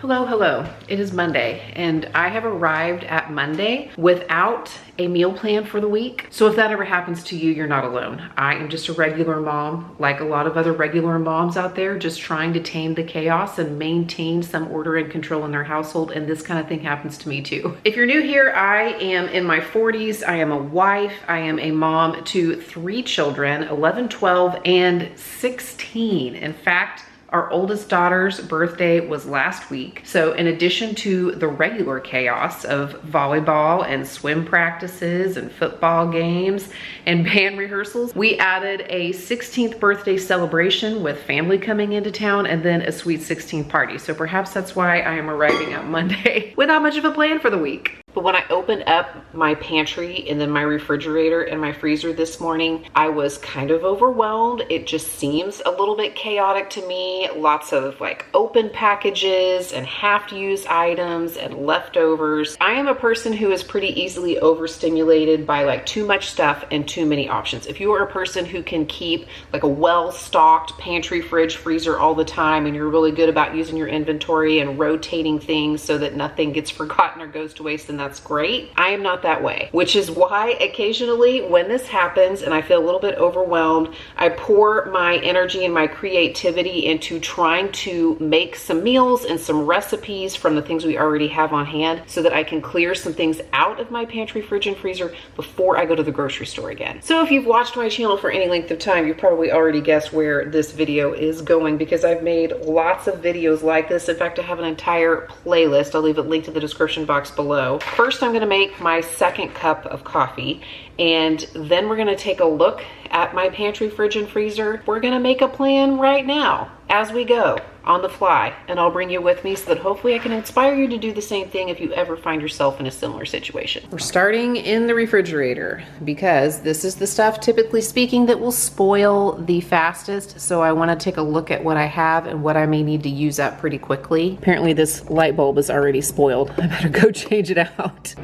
Hello, hello. It is Monday and I have arrived at Monday without a meal plan for the week. So if that ever happens to you, you're not alone. I am just a regular mom, like a lot of other regular moms out there, just trying to tame the chaos and maintain some order and control in their household. And this kind of thing happens to me too. If you're new here, I am in my 40s. I am a wife. I am a mom to 3 children, 11, 12, and 16. In fact, our oldest daughter's birthday was last week. So in addition to the regular chaos of volleyball and swim practices and football games and band rehearsals, we added a 16th birthday celebration with family coming into town and then a sweet 16 party. So perhaps that's why I am arriving on Monday without much of a plan for the week. But when I opened up my pantry and then my refrigerator and my freezer this morning, I was kind of overwhelmed. It just seems a little bit chaotic to me. Lots of like open packages and half-used items and leftovers. I am a person who is pretty easily overstimulated by like too much stuff and too many options. If you are a person who can keep like a well-stocked pantry, fridge, freezer all the time, and you're really good about using your inventory and rotating things so that nothing gets forgotten or goes to waste, then that's great. I am not that way, which is why occasionally when this happens and I feel a little bit overwhelmed, I pour my energy and my creativity into trying to make some meals and some recipes from the things we already have on hand so that I can clear some things out of my pantry, fridge, and freezer before I go to the grocery store again. So if you've watched my channel for any length of time, you've probably already guessed where this video is going because I've made lots of videos like this. In fact, I have an entire playlist. I'll leave it linked in the description box below. First, I'm gonna make my second cup of coffee, and then we're gonna take a look at my pantry, fridge, and freezer. We're gonna make a plan right now as we go on the fly, and I'll bring you with me so that hopefully I can inspire you to do the same thing if you ever find yourself in a similar situation. We're starting in the refrigerator because this is the stuff, typically speaking, that will spoil the fastest. So I wanna take a look at what I have and what I may need to use up pretty quickly. Apparently this light bulb is already spoiled. I better go change it out.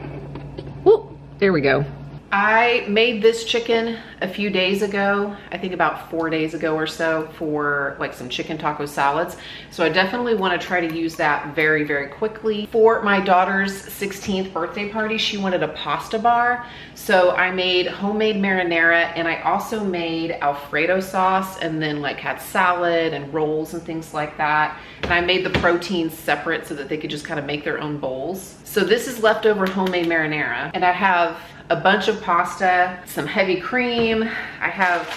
Whoop, there we go. I made this chicken a few days ago, I think about 4 days ago or so, for like some chicken taco salads. So I definitely want to try to use that very, very quickly. For my daughter's 16th birthday party, she wanted a pasta bar. So I made homemade marinara, and I also made Alfredo sauce, and then like had salad and rolls and things like that. And I made the proteins separate so that they could just kind of make their own bowls. So this is leftover homemade marinara, and I have a bunch of pasta, some heavy cream. I have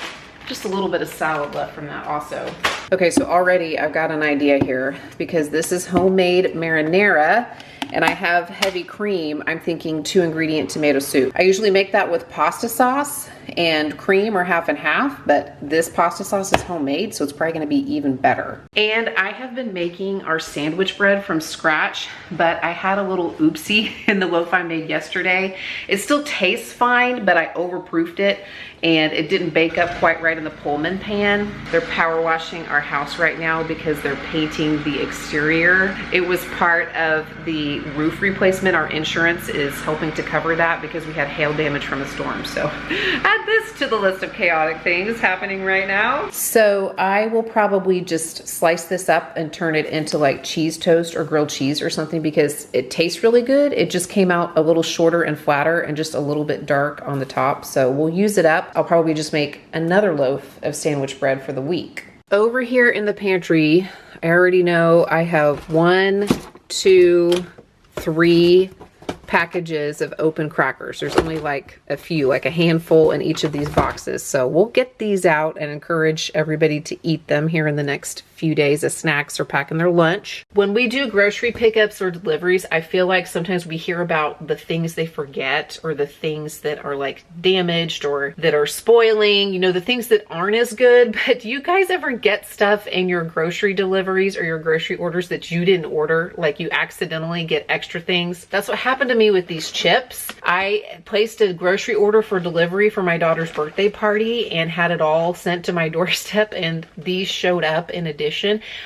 just a little bit of salad left from that also. Okay, so already I've got an idea here because this is homemade marinara and I have heavy cream. I'm thinking 2-ingredient tomato soup. I usually make that with pasta sauce and cream, or half and half, but this pasta sauce is homemade, so it's probably gonna be even better. And I have been making our sandwich bread from scratch, but I had a little oopsie in the loaf I made yesterday. It still tastes fine, but I overproofed it and it didn't bake up quite right in the Pullman pan. They're power washing our house right now because they're painting the exterior. It was part of the roof replacement. Our insurance is helping to cover that because we had hail damage from a storm. So add this to the list of chaotic things happening right now. So I will probably just slice this up and turn it into like cheese toast or grilled cheese or something because it tastes really good. It just came out a little shorter and flatter and just a little bit dark on the top. So we'll use it up. I'll probably just make another loaf of sandwich bread for the week. Over here in the pantry, I already know I have 1, 2, 3 packages of open crackers. There's only like a few, like a handful in each of these boxes. So we'll get these out and encourage everybody to eat them here in the next few days as snacks or packing their lunch. When we do grocery pickups or deliveries, I feel like sometimes we hear about the things they forget or the things that are like damaged or that are spoiling, you know, the things that aren't as good. But do you guys ever get stuff in your grocery deliveries or your grocery orders that you didn't order? Like you accidentally get extra things? That's what happened to me with these chips. I placed a grocery order for delivery for my daughter's birthday party and had it all sent to my doorstep, and these showed up in addition.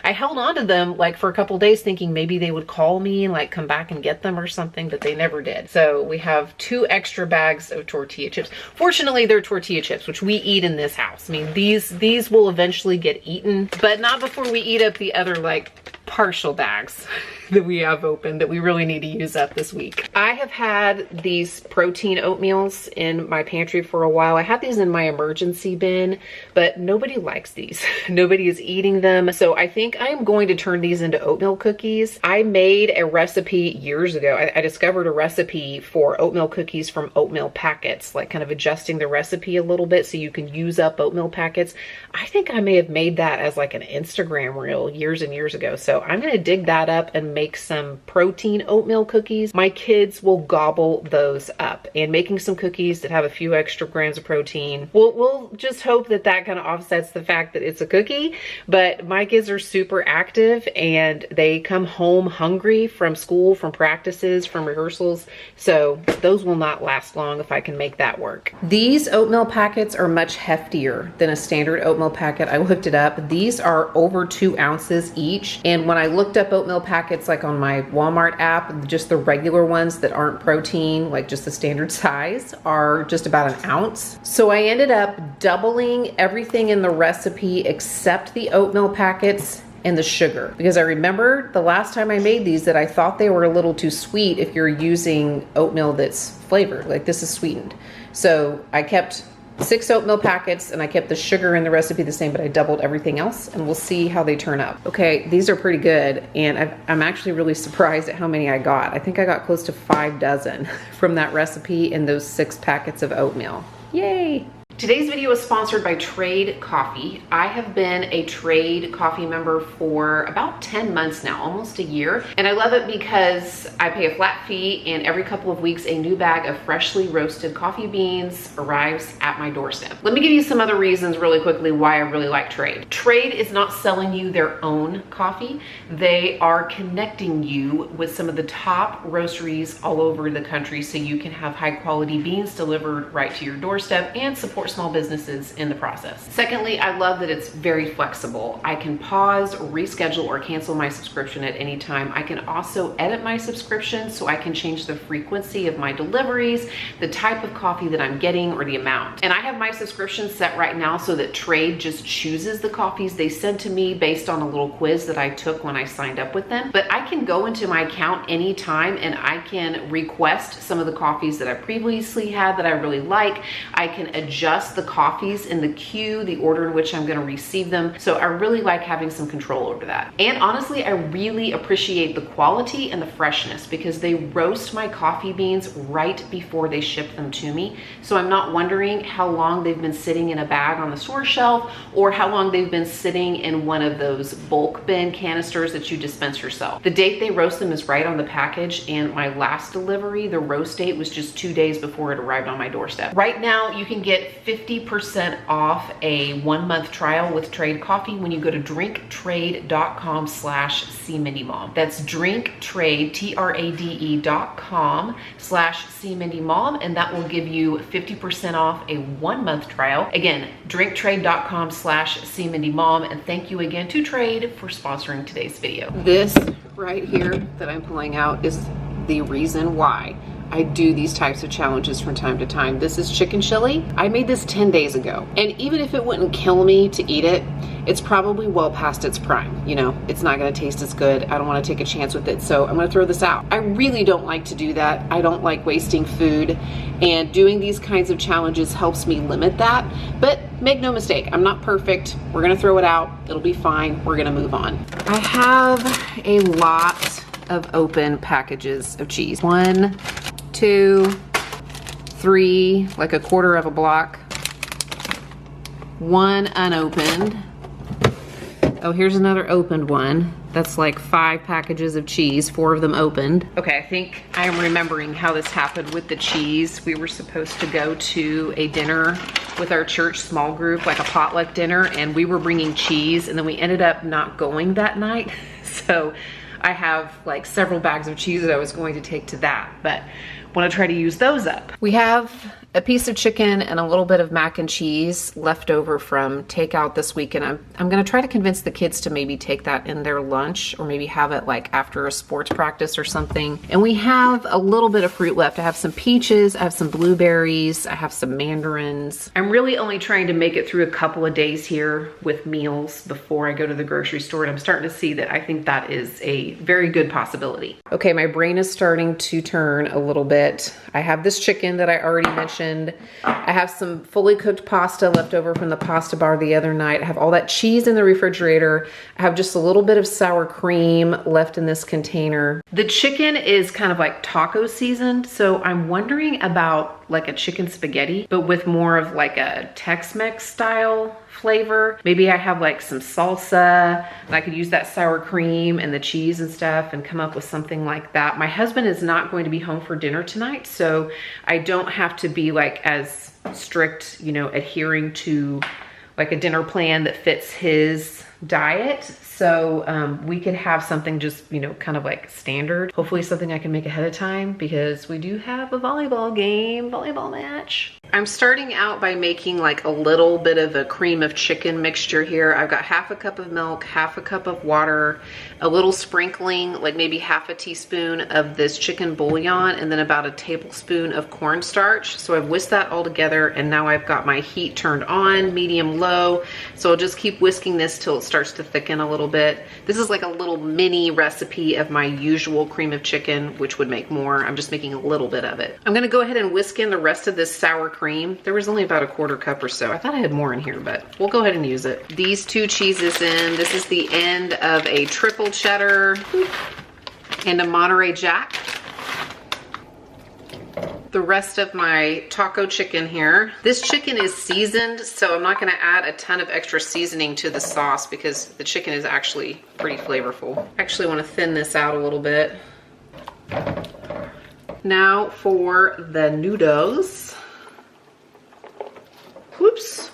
I held on to them like for a couple days thinking maybe they would call me and like come back and get them or something, but they never did. So we have 2 extra bags of tortilla chips. Fortunately, they're tortilla chips, which we eat in this house. I mean, these will eventually get eaten, but not before we eat up the other like partial bags that we have open that we really need to use up this week. I have had these protein oatmeals in my pantry for a while. I had these in my emergency bin, but nobody likes these. Nobody is eating them. So I think I'm going to turn these into oatmeal cookies. I made a recipe years ago. I discovered a recipe for oatmeal cookies from oatmeal packets, like kind of adjusting the recipe a little bit so you can use up oatmeal packets. I think I may have made that as like an Instagram reel years and years ago. So I'm going to dig that up and make some protein oatmeal cookies. My kids will gobble those up, and making some cookies that have a few extra grams of protein. We'll just hope that that kind of offsets the fact that it's a cookie, but my kids are super active and they come home hungry from school, from practices, from rehearsals. So those will not last long if I can make that work. These oatmeal packets are much heftier than a standard oatmeal packet. I looked it up. These are over 2 ounces each. And when I looked up oatmeal packets, like on my Walmart app, just the regular ones that aren't protein, like just the standard size, are just about 1 ounce. So I ended up doubling everything in the recipe except the oatmeal packets and the sugar, because I remember the last time I made these that I thought they were a little too sweet if you're using oatmeal that's flavored, like this is sweetened. So I kept 6 oatmeal packets and I kept the sugar in the recipe the same, but I doubled everything else, and we'll see how they turn out. Okay, these are pretty good, and I'm actually really surprised at how many I got. I think I got close to 5 dozen from that recipe and those 6 packets of oatmeal. Yay! Today's video is sponsored by Trade Coffee. I have been a Trade Coffee member for about 10 months now, almost a year. And I love it because I pay a flat fee, and every couple of weeks a new bag of freshly roasted coffee beans arrives at my doorstep. Let me give you some other reasons really quickly why I really like Trade. Trade is not selling you their own coffee. They are connecting you with some of the top roasteries all over the country so you can have high quality beans delivered right to your doorstep and support small businesses in the process. Secondly, I love that it's very flexible. I can pause, reschedule, or cancel my subscription at any time. I can also edit my subscription so I can change the frequency of my deliveries, the type of coffee that I'm getting, or the amount. And I have my subscription set right now so that Trade just chooses the coffees they send to me based on a little quiz that I took when I signed up with them. But I can go into my account anytime and I can request some of the coffees that I previously had that I really like. I can adjust the coffees in the queue, the order in which I'm going to receive them. So I really like having some control over that. And honestly, I really appreciate the quality and the freshness because they roast my coffee beans right before they ship them to me. So I'm not wondering how long they've been sitting in a bag on the store shelf or how long they've been sitting in one of those bulk bin canisters that you dispense yourself. The date they roast them is right on the package, and my last delivery, the roast date was just 2 days before it arrived on my doorstep. Right now, you can get 50% off a 1-month trial with Trade Coffee when you go to drinktrade.com/cmindymom. That's drinktrade, TRADE.com/cmindymom, and that will give you 50% off a 1-month trial. Again, drinktrade.com/cmindymom, and thank you again to Trade for sponsoring today's video. This right here that I'm pulling out is the reason why I do these types of challenges from time to time. This is chicken chili. I made this 10 days ago. And even if it wouldn't kill me to eat it, it's probably well past its prime. You know, it's not gonna taste as good. I don't wanna take a chance with it, so I'm gonna throw this out. I really don't like to do that. I don't like wasting food, and doing these kinds of challenges helps me limit that. But make no mistake, I'm not perfect. We're gonna throw it out. It'll be fine. We're gonna move on. I have a lot of open packages of cheese. 1, 2, 3, like a quarter of a block. 1 unopened. Oh, here's another opened one. That's like 5 packages of cheese, 4 of them opened. Okay, I think I am remembering how this happened with the cheese. We were supposed to go to a dinner with our church small group, like a potluck dinner, and we were bringing cheese, and then we ended up not going that night. So I have like several bags of cheese that I was going to take to that, but want to try to use those up. We have a piece of chicken and a little bit of mac and cheese left over from takeout this week, and I'm gonna try to convince the kids to maybe take that in their lunch, or maybe have it like after a sports practice or something. And we have a little bit of fruit left. I have some peaches, I have some blueberries, I have some mandarins. I'm really only trying to make it through a couple of days here with meals before I go to the grocery store, and I'm starting to see that I think that is a very good possibility. Okay, my brain is starting to turn a little bit. I have this chicken that I already mentioned. I have some fully cooked pasta left over from the pasta bar the other night. I have all that cheese in the refrigerator. I have just a little bit of sour cream left in this container. The chicken is kind of like taco seasoned, so I'm wondering about like a chicken spaghetti, but with more of like a Tex-Mex style flavor. Maybe I have like some salsa, and I could use that sour cream and the cheese and stuff and come up with something like that. My husband is not going to be home for dinner tonight, so I don't have to be like as strict, you know, adhering to like a dinner plan that fits his diet. So we could have something just, you know, kind of like standard. Hopefully something I can make ahead of time, because we do have a volleyball match. I'm starting out by making like a little bit of a cream of chicken mixture here. I've got half a cup of milk, half a cup of water, a little sprinkling, like maybe half a teaspoon of this chicken bouillon, and then about a tablespoon of cornstarch. So I've whisked that all together, and now I've got my heat turned on, medium low. So I'll just keep whisking this till it starts to thicken a little bit. This is like a little mini recipe of my usual cream of chicken, which would make more. I'm just making a little bit of it. I'm gonna go ahead and whisk in the rest of this sour cream. There was only about a quarter cup or so. I thought I had more in here, but we'll go ahead and use it. These two cheeses in. This is the end of a triple cheddar and a Monterey Jack. The rest of my taco chicken here. This chicken is seasoned, so I'm not gonna add a ton of extra seasoning to the sauce because the chicken is actually pretty flavorful. I actually wanna thin this out a little bit. Now for the noodles. Whoops.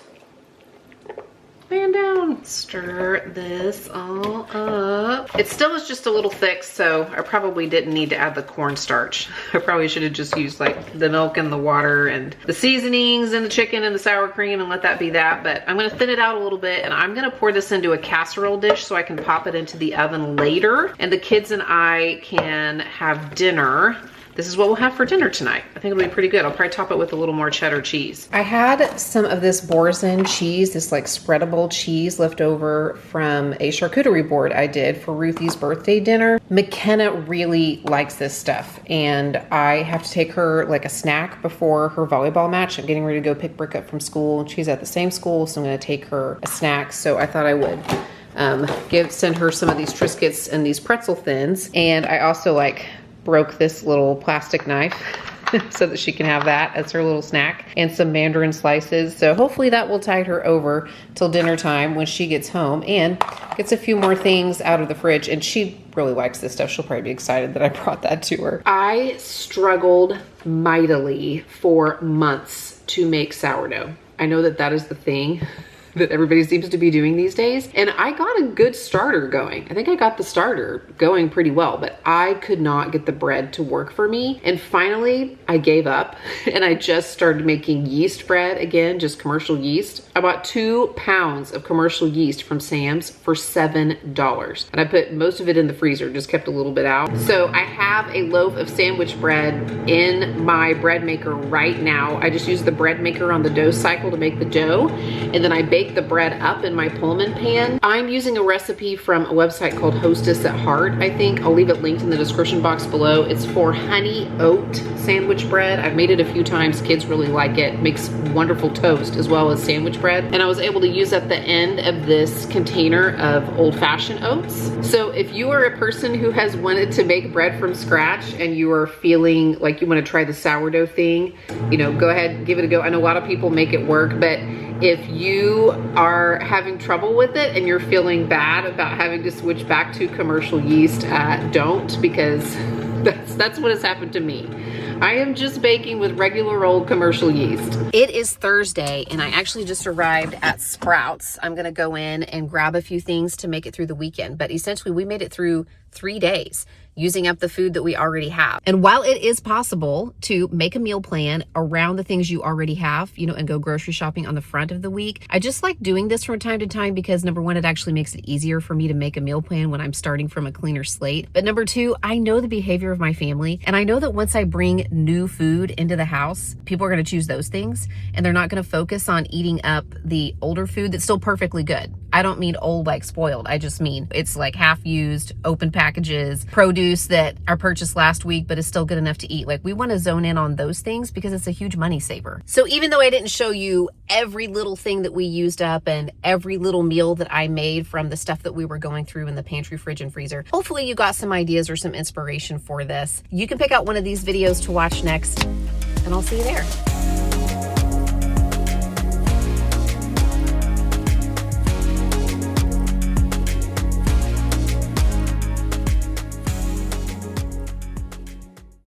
Man down. Stir this all up. It still is just a little thick, so I probably didn't need to add the cornstarch. I probably should have just used like the milk and the water and the seasonings and the chicken and the sour cream and let that be that. But I'm gonna thin it out a little bit, and I'm gonna pour this into a casserole dish so I can pop it into the oven later, and the kids and I can have dinner. This is what we'll have for dinner tonight. I think it'll be pretty good. I'll probably top it with a little more cheddar cheese. I had some of this Boursin cheese, this like spreadable cheese left over from a charcuterie board I did for Ruthie's birthday dinner. McKenna really likes this stuff, and I have to take her like a snack before her volleyball match. I'm getting ready to go pick Brick up from school. She's at the same school, so I'm gonna take her a snack. So I thought I would send her some of these Triscuits and these pretzel thins. And I also like broke this little plastic knife so that she can have that as her little snack, and some mandarin slices. So hopefully that will tide her over till dinner time when she gets home and gets a few more things out of the fridge. And she really likes this stuff. She'll probably be excited that I brought that to her. I struggled mightily for months to make sourdough. I know that that is the thing that everybody seems to be doing these days. And I got a good starter going. I think I got the starter going pretty well, but I could not get the bread to work for me. And finally, I gave up and I just started making yeast bread again, just commercial yeast. I bought 2 pounds of commercial yeast from Sam's for $7. And I put most of it in the freezer, just kept a little bit out. So I have a loaf of sandwich bread in my bread maker right now. I just use the bread maker on the dough cycle to make the dough. And then I bake the bread up in my Pullman pan. I'm using a recipe from a website called Hostess at Heart, I think. I'll leave it linked in the description box below. It's for honey oat sandwich bread. I've made it a few times. Kids really like it. Makes wonderful toast as well as sandwich bread. And I was able to use up the end of this container of old-fashioned oats. So if you are a person who has wanted to make bread from scratch and you are feeling like you want to try the sourdough thing, you know, go ahead, give it a go. I know a lot of people make it work, but if you are having trouble with it and you're feeling bad about having to switch back to commercial yeast, don't, because that's what has happened to me. I am just baking with regular old commercial yeast. It is Thursday and I actually just arrived at Sprouts. I'm gonna go in and grab a few things to make it through the weekend, but essentially we made it through 3 days. using up the food that we already have. And while it is possible to make a meal plan around the things you already have, you know, and go grocery shopping on the front of the week, I just like doing this from time to time because number one, it actually makes it easier for me to make a meal plan when I'm starting from a cleaner slate. But number two, I know the behavior of my family, and I know that once I bring new food into the house, people are going to choose those things, and they're not going to focus on eating up the older food that's still perfectly good. I don't mean old like spoiled. I just mean it's like half used, open packages, produce that are purchased last week but is still good enough to eat. Like, we want to zone in on those things because it's a huge money saver. So even though I didn't show you every little thing that we used up and every little meal that I made from the stuff that we were going through in the pantry, fridge, and freezer, hopefully you got some ideas or some inspiration for this. You can pick out one of these videos to watch next, and I'll see you there.